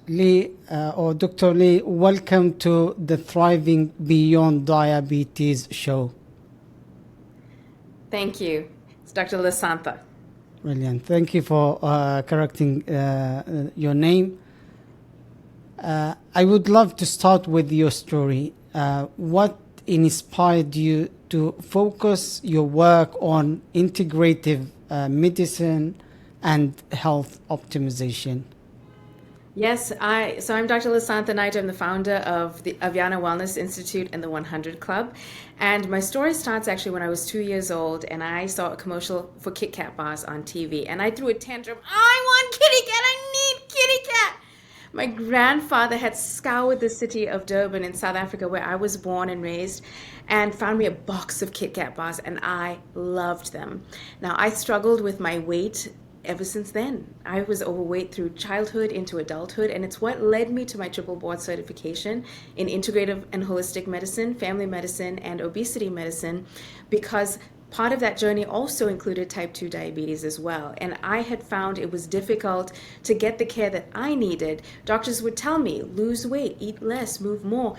Lee or Dr. Lee, welcome to the Thriving Beyond Diabetes show. Thank you. It's Dr. Santha. Brilliant. Thank you for correcting your name. I would love to start with your story. What inspired you to focus your work on integrative medicine and health optimization? Yes, I'm Dr. Santha Naidoo. I'm the founder of the Aviana Wellness Institute and the 100 Club. And my story starts actually when I was 2 years old and I saw a commercial for Kit Kat bars on TV. And I threw a tantrum. I want Kitty Kat. I need Kitty Kat. My grandfather had scoured the city of Durban in South Africa, where I was born and raised, and found me a box of Kit Kat bars, and I loved them. Now, I struggled with my weight ever since then. I was overweight through childhood into adulthood, and it's what led me to my triple board certification in integrative and holistic medicine, family medicine, and obesity medicine, because part of that journey also included type 2 diabetes as well. And I had found it was difficult to get the care that I needed. Doctors would tell me, lose weight, eat less, move more.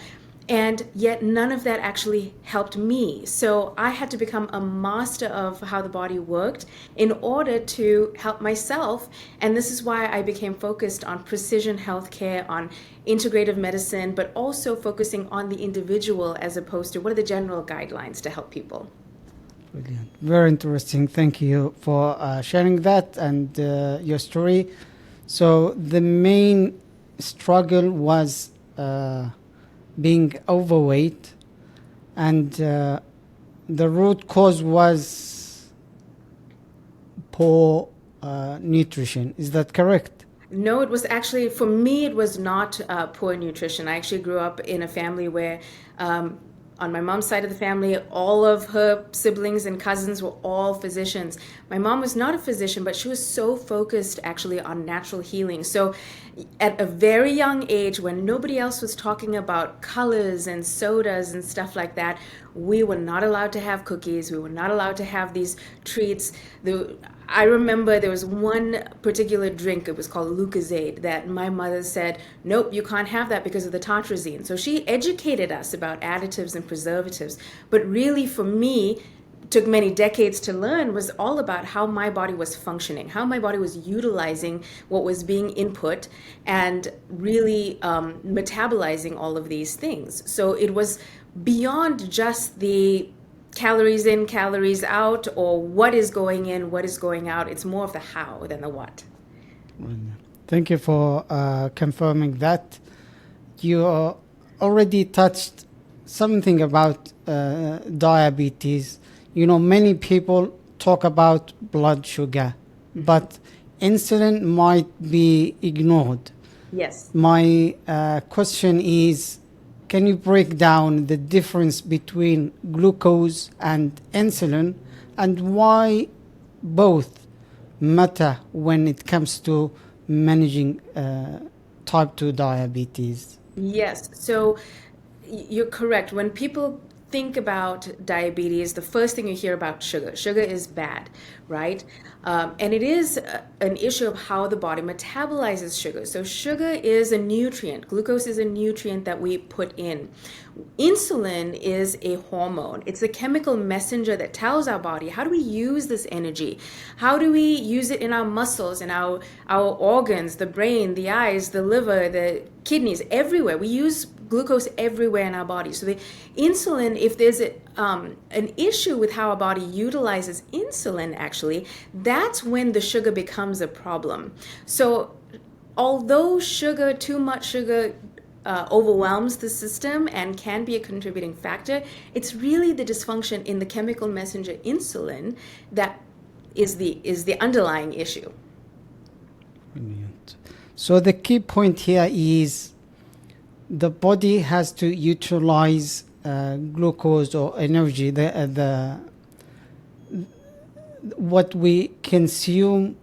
And yet none of that actually helped me. So I had to become a master of how the body worked in order to help myself. And this is why I became focused on precision healthcare, on integrative medicine, but also focusing on the individual as opposed to what are the general guidelines to help people. Brilliant. Very interesting. Thank you for sharing that and your story. So the main struggle was being overweight, and the root cause was poor nutrition. Is that correct? No, it was actually, for me, it was not poor nutrition. I actually grew up in a family where on my mom's side of the family, all of her siblings and cousins were all physicians. My mom was not a physician, but she was so focused actually on natural healing. So at a very young age, when nobody else was talking about colors and sodas and stuff like that, we were not allowed to have cookies. We were not allowed to have these treats. I remember there was one particular drink, it was called Lucozade, that my mother said, nope, you can't have that because of the tartrazine. So she educated us about additives and preservatives. But really for me, took many decades to learn, was all about how my body was functioning, how my body was utilizing what was being input and really metabolizing all of these things. So it was beyond just the calories in, calories out, or what is going in, what is going out. It's more of the how than the what. Thank you for confirming that. You already touched something about diabetes. You know, many people talk about blood sugar, but insulin might be ignored. Yes. My question is, can you break down the difference between glucose and insulin and why both matter when it comes to managing type 2 diabetes? Yes, so you're correct. When people think about diabetes, the first thing you hear about sugar. Sugar is bad, right? And it is an issue of how the body metabolizes sugar. So sugar is a nutrient. Glucose is a nutrient that we put in. Insulin is a hormone. It's a chemical messenger that tells our body, how do we use this energy? How do we use it in our muscles, in our organs, the brain, the eyes, the liver, the kidneys, everywhere. We use glucose everywhere in our body. So the insulin, if there's an issue with how our body utilizes insulin, actually, that's when the sugar becomes a problem. So although sugar, too much sugar, overwhelms the system and can be a contributing factor, it's really the dysfunction in the chemical messenger insulin that is the underlying issue. Brilliant. So the key point here is the body has to utilize glucose or energy, what we consume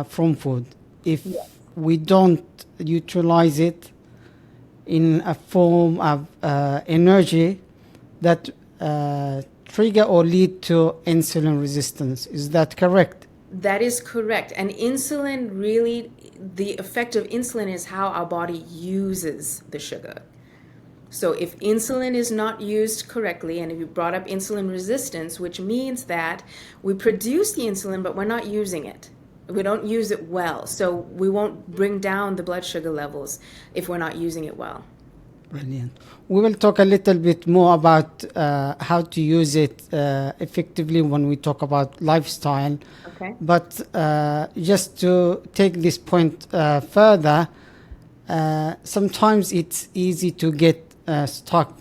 from food. If we don't utilize it in a form of energy, that trigger or lead to insulin resistance. Is that correct? That is correct. And insulin really, the effect of insulin is how our body uses the sugar. So if insulin is not used correctly, and if you brought up insulin resistance, which means that we produce the insulin, but we're not using it. We don't use it well. So we won't bring down the blood sugar levels if we're not using it well. Brilliant. We will talk a little bit more about how to use it effectively when we talk about lifestyle. Okay. But just to take this point further, sometimes it's easy to get stuck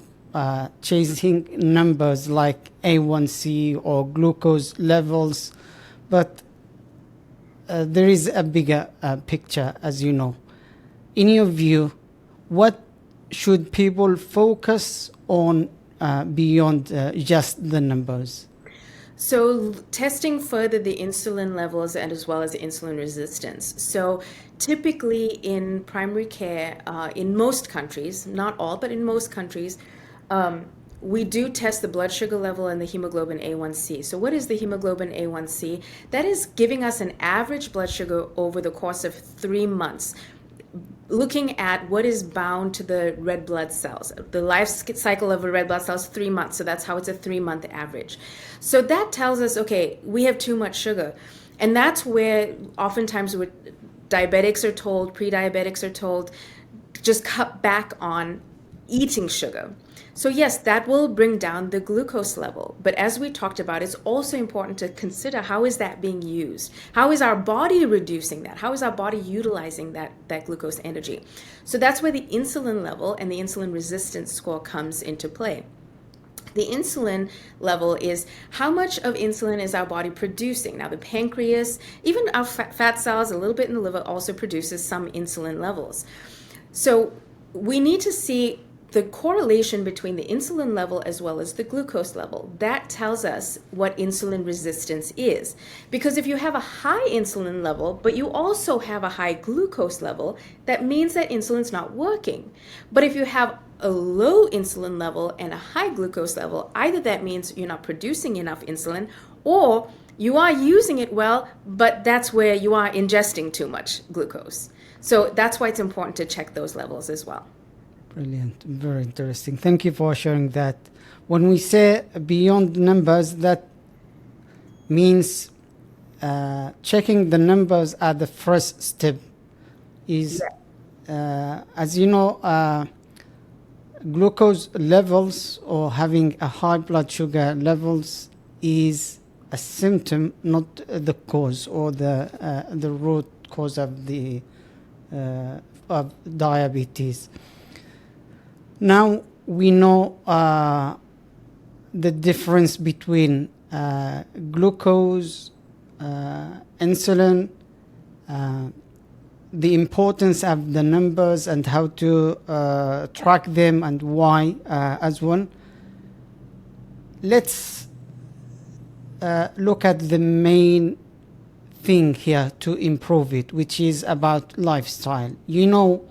chasing numbers like A1C or glucose levels, but there is a bigger picture, as you know. In your view, what should people focus on beyond just the numbers? So testing further the insulin levels and as well as the insulin resistance. So typically in primary care, in most countries, not all, but in most countries, we do test the blood sugar level and the hemoglobin A1C. So what is the hemoglobin A1C? That is giving us an average blood sugar over the course of 3 months, looking at what is bound to the red blood cells. The life cycle of a red blood cell is 3 months, so that's how it's a 3-month average. So that tells us, okay, we have too much sugar. And that's where oftentimes diabetics are told, pre-diabetics are told, just cut back on eating sugar. So yes, that will bring down the glucose level. But as we talked about, it's also important to consider how is that being used? How is our body reducing that? How is our body utilizing that glucose energy? So that's where the insulin level and the insulin resistance score comes into play. The insulin level is how much of insulin is our body producing. Now the pancreas, even our fat cells, a little bit in the liver also produces some insulin levels. So we need to see the correlation between the insulin level as well as the glucose level. That tells us what insulin resistance is. Because if you have a high insulin level, but you also have a high glucose level, that means that insulin's not working. But if you have a low insulin level and a high glucose level, either that means you're not producing enough insulin, or you are using it well, but that's where you are ingesting too much glucose. So that's why it's important to check those levels as well. Brilliant. Very interesting. Thank you for sharing that. When we say beyond numbers, that means checking the numbers at the first step is, as you know, glucose levels or having a high blood sugar levels is a symptom, not the cause or the root cause of the of diabetes. Now we know the difference between glucose, insulin, the importance of the numbers and how to track them and why as one. Let's look at the main thing here to improve it, which is about lifestyle. You know,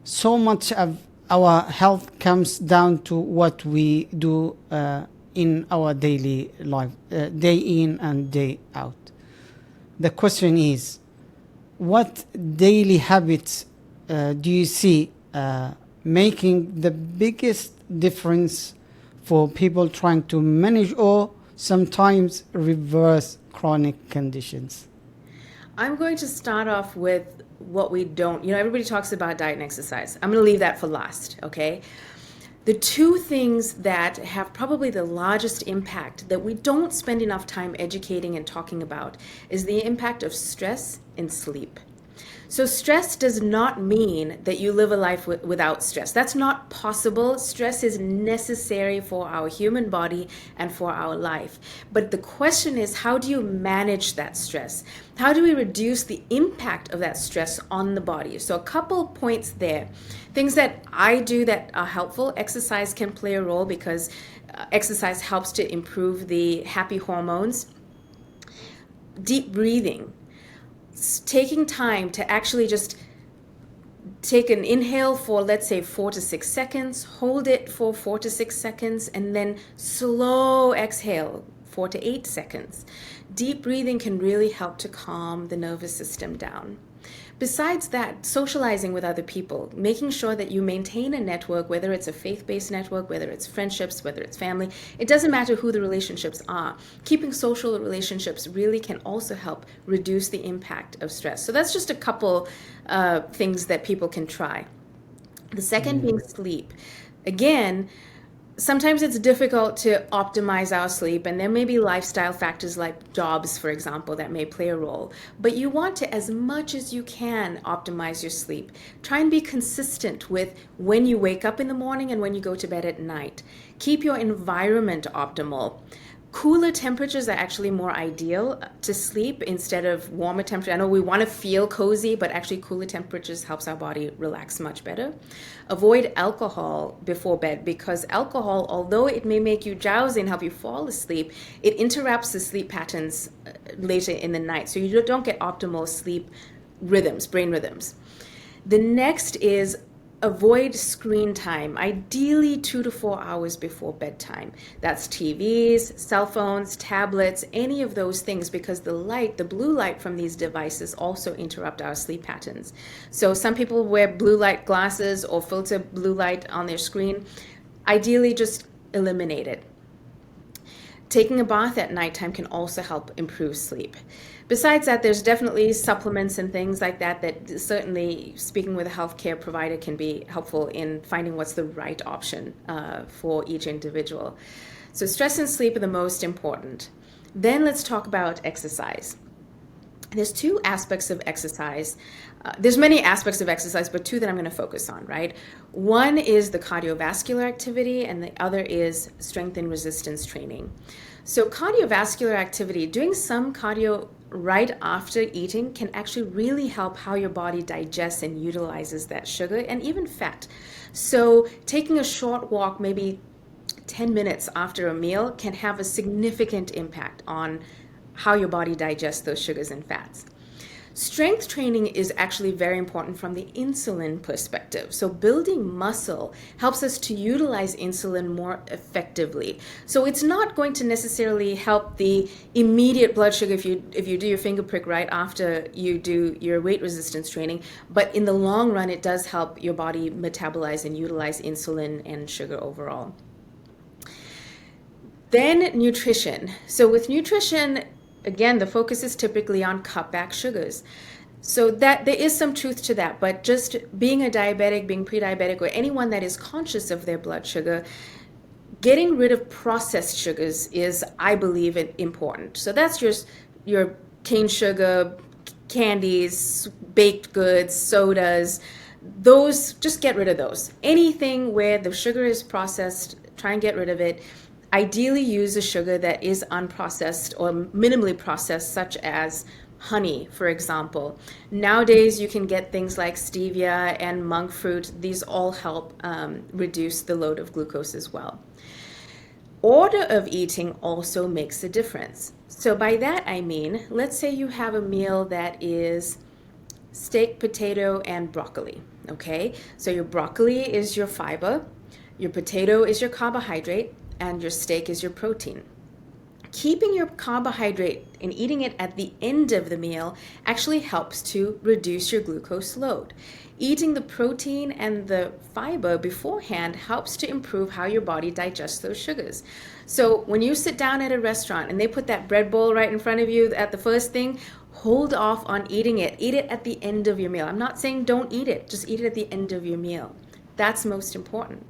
so much of our health comes down to what we do in our daily life, day in and day out. The question is, what daily habits do you see making the biggest difference for people trying to manage or sometimes reverse chronic conditions? I'm going to start off with what we don't, everybody talks about diet and exercise. I'm going to leave that for last, okay? The two things that have probably the largest impact that we don't spend enough time educating and talking about is the impact of stress and sleep. So stress does not mean that you live a life without stress. That's not possible. Stress is necessary for our human body and for our life. But the question is, how do you manage that stress? How do we reduce the impact of that stress on the body? So a couple points there. Things that I do that are helpful. Exercise can play a role because exercise helps to improve the happy hormones. Deep breathing. Taking time to actually just take an inhale for, let's say, 4 to 6 seconds, hold it for 4 to 6 seconds, and then slow exhale 4 to 8 seconds. Deep breathing can really help to calm the nervous system down. Besides that, socializing with other people, making sure that you maintain a network, whether it's a faith-based network, whether it's friendships, whether it's family, it doesn't matter who the relationships are. Keeping social relationships really can also help reduce the impact of stress. So that's just a couple things that people can try. The second being sleep. Again, sometimes it's difficult to optimize our sleep, and there may be lifestyle factors like jobs, for example, that may play a role. But you want to, as much as you can, optimize your sleep. Try and be consistent with when you wake up in the morning and when you go to bed at night. Keep your environment optimal. Cooler temperatures are actually more ideal to sleep instead of warmer temperatures. I know we want to feel cozy, but actually cooler temperatures helps our body relax much better. Avoid alcohol before bed, because alcohol, although it may make you drowsy and help you fall asleep, it interrupts the sleep patterns later in the night. So you don't get optimal sleep rhythms, brain rhythms. The next is avoid screen time, ideally 2 to 4 hours before bedtime. That's TVs, cell phones, tablets, any of those things, because the blue light from these devices also interrupt our sleep patterns. So some people wear blue light glasses or filter blue light on their screen. Ideally, just eliminate it. Taking a bath at nighttime can also help improve sleep. Besides that, there's definitely supplements and things like that that certainly, speaking with a healthcare provider, can be helpful in finding what's the right option for each individual. So stress and sleep are the most important. Then let's talk about exercise. There's two aspects of exercise. There's many aspects of exercise, but two that I'm going to focus on, right? One is the cardiovascular activity, and the other is strength and resistance training. So cardiovascular activity, doing some cardio right after eating can actually really help how your body digests and utilizes that sugar and even fat. So taking a short walk, maybe 10 minutes after a meal, can have a significant impact on how your body digests those sugars and fats. Strength training is actually very important from the insulin perspective. So building muscle helps us to utilize insulin more effectively. So it's not going to necessarily help the immediate blood sugar if you do your finger prick right after you do your weight resistance training, but in the long run it does help your body metabolize and utilize insulin and sugar overall. Then nutrition. So with nutrition, again, the focus is typically on cut back sugars. So that there is some truth to that, but just being a diabetic, being pre-diabetic, or anyone that is conscious of their blood sugar, getting rid of processed sugars is, I believe, important. So that's just your cane sugar, candies, baked goods, sodas, those, just get rid of those. Anything where the sugar is processed, try and get rid of it. Ideally use a sugar that is unprocessed or minimally processed, such as honey, for example. Nowadays, you can get things like stevia and monk fruit. These all help reduce the load of glucose as well. Order of eating also makes a difference. So by that I mean, let's say you have a meal that is steak, potato, and broccoli, okay? So your broccoli is your fiber, your potato is your carbohydrate, and your steak is your protein. Keeping your carbohydrate and eating it at the end of the meal actually helps to reduce your glucose load. Eating the protein and the fiber beforehand helps to improve how your body digests those sugars. So when you sit down at a restaurant and they put that bread bowl right in front of you at the first thing, hold off on eating it. Eat it at the end of your meal. I'm not saying don't eat it, just eat it at the end of your meal. That's most important.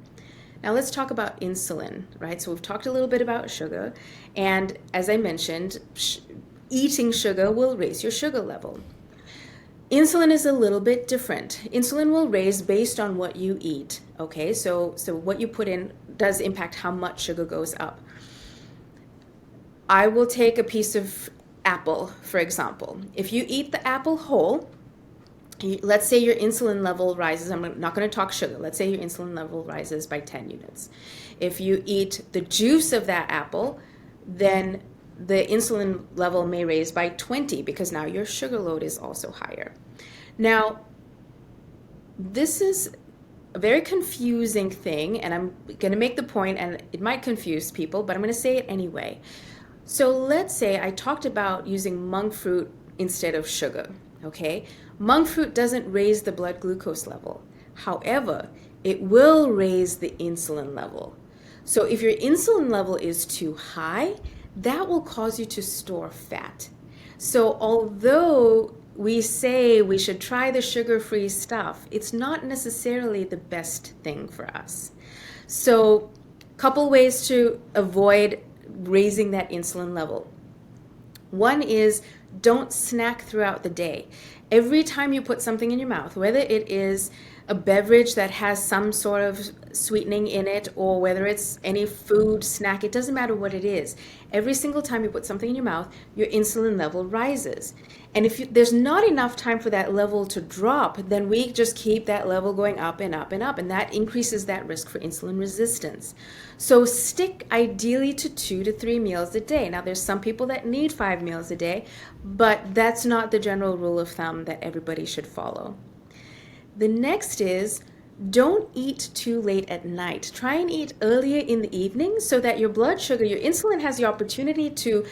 Now let's talk about insulin, right? So we've talked a little bit about sugar, and as I mentioned, eating sugar will raise your sugar level. Insulin is a little bit different. Insulin will raise based on what you eat, okay? So what you put in does impact how much sugar goes up. I will take a piece of apple, for example. If you eat the apple whole, let's say your insulin level rises, I'm not going to talk sugar, let's say your insulin level rises by 10 units. If you eat the juice of that apple, then the insulin level may raise by 20 because now your sugar load is also higher. Now, this is a very confusing thing, and I'm going to make the point, and it might confuse people, but I'm going to say it anyway. So let's say I talked about using monk fruit instead of sugar, okay? Monk fruit doesn't raise the blood glucose level. However, it will raise the insulin level. So if your insulin level is too high, that will cause you to store fat. So although we say we should try the sugar-free stuff, it's not necessarily the best thing for us. So couple ways to avoid raising that insulin level. One is don't snack throughout the day. Every time you put something in your mouth, whether it is a beverage that has some sort of sweetening in it or whether it's any food, snack, it doesn't matter what it is. Every single time you put something in your mouth, your insulin level rises. And if there's not enough time for that level to drop, then we just keep that level going up and up and up, and that increases that risk for insulin resistance. So stick ideally to 2 to 3 meals a day. Now, there's some people that need 5 meals a day, but that's not the general rule of thumb that everybody should follow. The next is don't eat too late at night. Try and eat earlier in the evening so that your blood sugar, your insulin has the opportunity to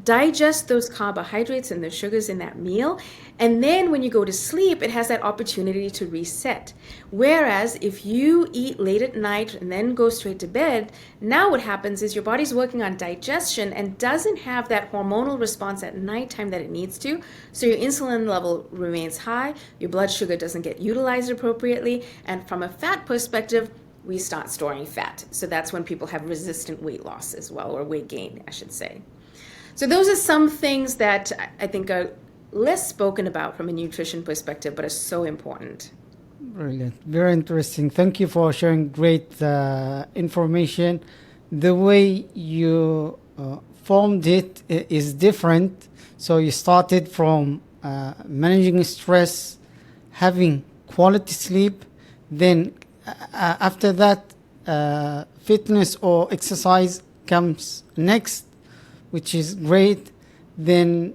digest those carbohydrates and the sugars in that meal. And then when you go to sleep, it has that opportunity to reset. Whereas if you eat late at night and then go straight to bed, now what happens is your body's working on digestion and doesn't have that hormonal response at nighttime that it needs to. So your insulin level remains high, your blood sugar doesn't get utilized appropriately. And from a fat perspective, we start storing fat. So that's when people have resistant weight loss as well, or weight gain, I should say. So those are some things that I think are less spoken about from a nutrition perspective, but are so important. Brilliant. Very interesting. Thank you for sharing great information. The way you formed it is different. So you started from managing stress, having quality sleep, then after that, fitness or exercise comes next, which is great. Then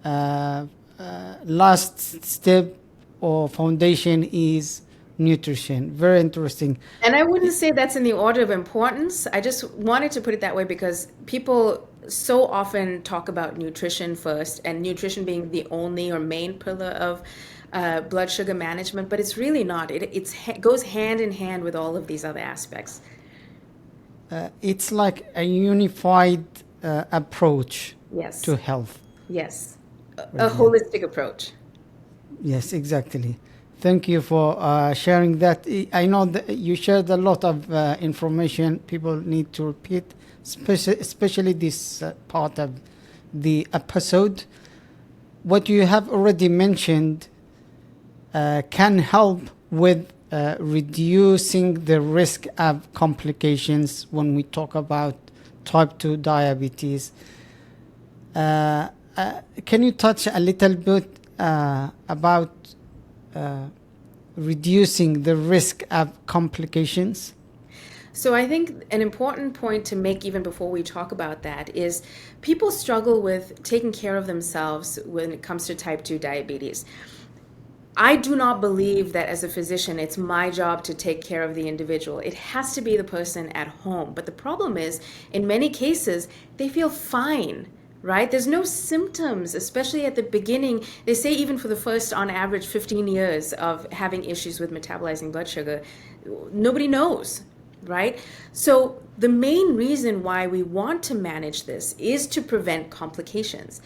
last step or foundation is nutrition. Very interesting. And I wouldn't say that's in the order of importance. I just wanted to put it that way because people so often talk about nutrition first, and nutrition being the only or main pillar of blood sugar management, but it's really not. It goes hand in hand with all of these other aspects. It's like a unified approach Yes. to health. Yes. A holistic approach. Yes, exactly. Thank you for sharing that. I know that you shared a lot of information people need to repeat, especially this part of the episode. What you have already mentioned can help with reducing the risk of complications when we talk about type 2 diabetes. Can you touch a little bit about reducing the risk of complications? So I think an important point to make even before we talk about that is people struggle with taking care of themselves when it comes to type 2 diabetes. I do not believe that as a physician, it's my job to take care of the individual. It has to be the person at home. But the problem is, in many cases, they feel fine, right? There's no symptoms, especially at the beginning. They say even for the first, on average, 15 years of having issues with metabolizing blood sugar, nobody knows, right? So the main reason why we want to manage this is to prevent complications.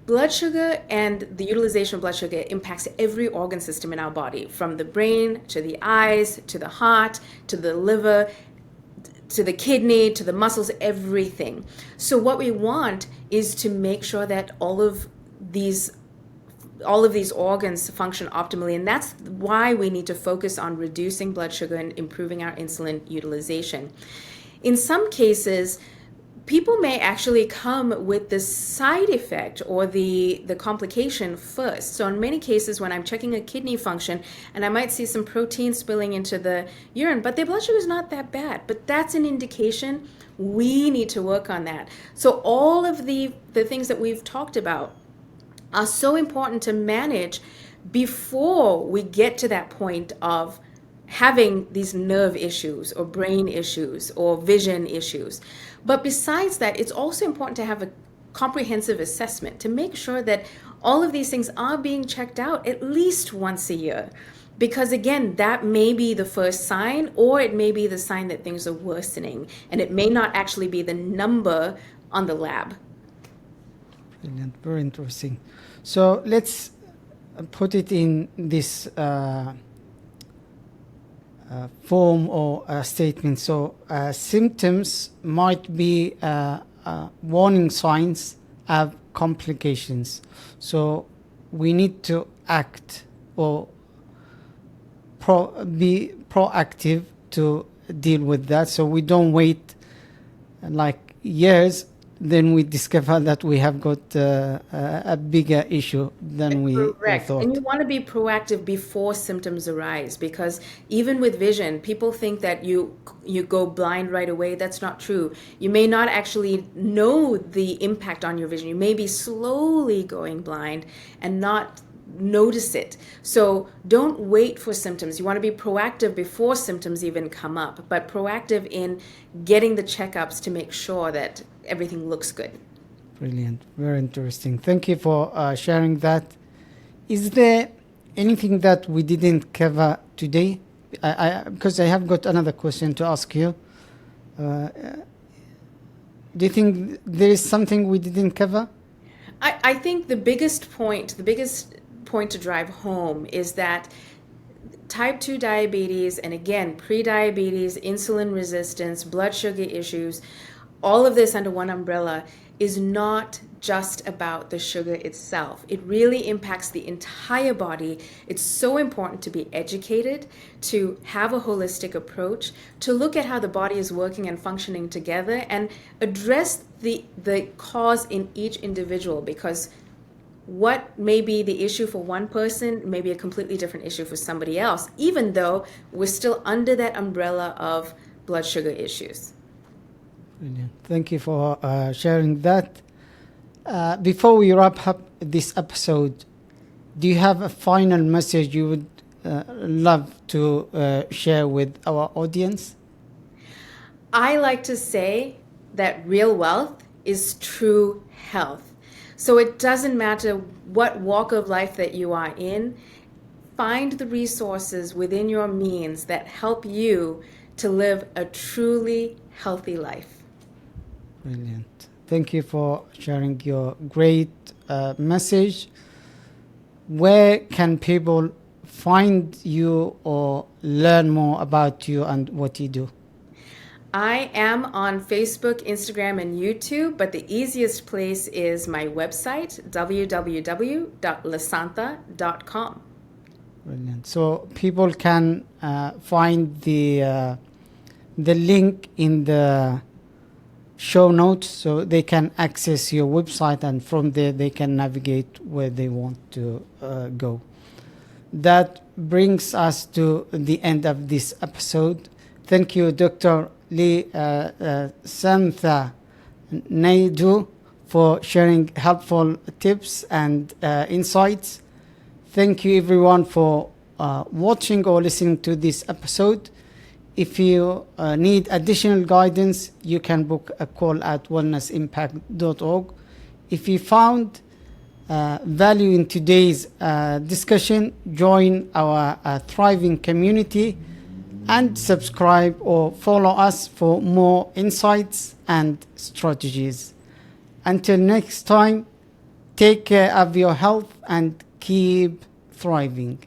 Blood sugar and the utilization of blood sugar impacts every organ system in our body, from the brain to the eyes, to the heart, to the liver, to the kidney, to the muscles, everything. So what we want is to make sure that all of these organs function optimally, and that's why we need to focus on reducing blood sugar and improving our insulin utilization. In some cases, people may actually come with the side effect or the complication first. So in many cases, when I'm checking a kidney function and I might see some protein spilling into the urine, but their blood sugar is not that bad. But that's an indication we need to work on that. So all of the things that we've talked about are so important to manage before we get to that point of having these nerve issues or brain issues or vision issues. But besides that, it's also important to have a comprehensive assessment to make sure that all of these things are being checked out at least once a year. Because again, that may be the first sign, or it may be the sign that things are worsening, and it may not actually be the number on the lab. Brilliant, very interesting. So let's put it in this form or statement. So symptoms might be warning signs of complications. So we need to act or be proactive to deal with that. So we don't wait like years, then we discover that we have got a bigger issue than we Correct. thought. And you want to be proactive before symptoms arise, because even with vision, people think that you go blind right away. That's not true. You may not actually know the impact on your vision. You may be slowly going blind and not notice it. So don't wait for symptoms. You want to be proactive before symptoms even come up, but proactive in getting the checkups to make sure that everything looks good. Brilliant. Very interesting. Thank you for sharing that. Is there anything that we didn't cover today? Because I have got another question to ask you. Do you think there is something we didn't cover? I think the biggest point to drive home is that type 2 diabetes, and again, pre-diabetes, insulin resistance, blood sugar issues, all of this under one umbrella is not just about the sugar itself. It really impacts the entire body. It's so important to be educated, to have a holistic approach, to look at how the body is working and functioning together, and address the cause in each individual, because what may be the issue for one person may be a completely different issue for somebody else, even though we're still under that umbrella of blood sugar issues. Brilliant. Thank you for sharing that. Before we wrap up this episode, do you have a final message you would love to share with our audience? I like to say that real wealth is true health. So it doesn't matter what walk of life that you are in. Find the resources within your means that help you to live a truly healthy life. Brilliant. Thank you for sharing your great message. Where can people find you or learn more about you and what you do? I am on Facebook, Instagram, and YouTube, but the easiest place is my website, www.lasantha.com. Brilliant. So people can find the link in the show notes, so they can access your website, and from there they can navigate where they want to go. That brings us to the end of this episode. Thank you, Dr. Santha Naidoo, for sharing helpful tips and insights. Thank you everyone for watching or listening to this episode. If you need additional guidance, you can book a call at wellnessimpact.org. If you found value in today's discussion, join our thriving community and subscribe or follow us for more insights and strategies. Until next time, take care of your health and keep thriving.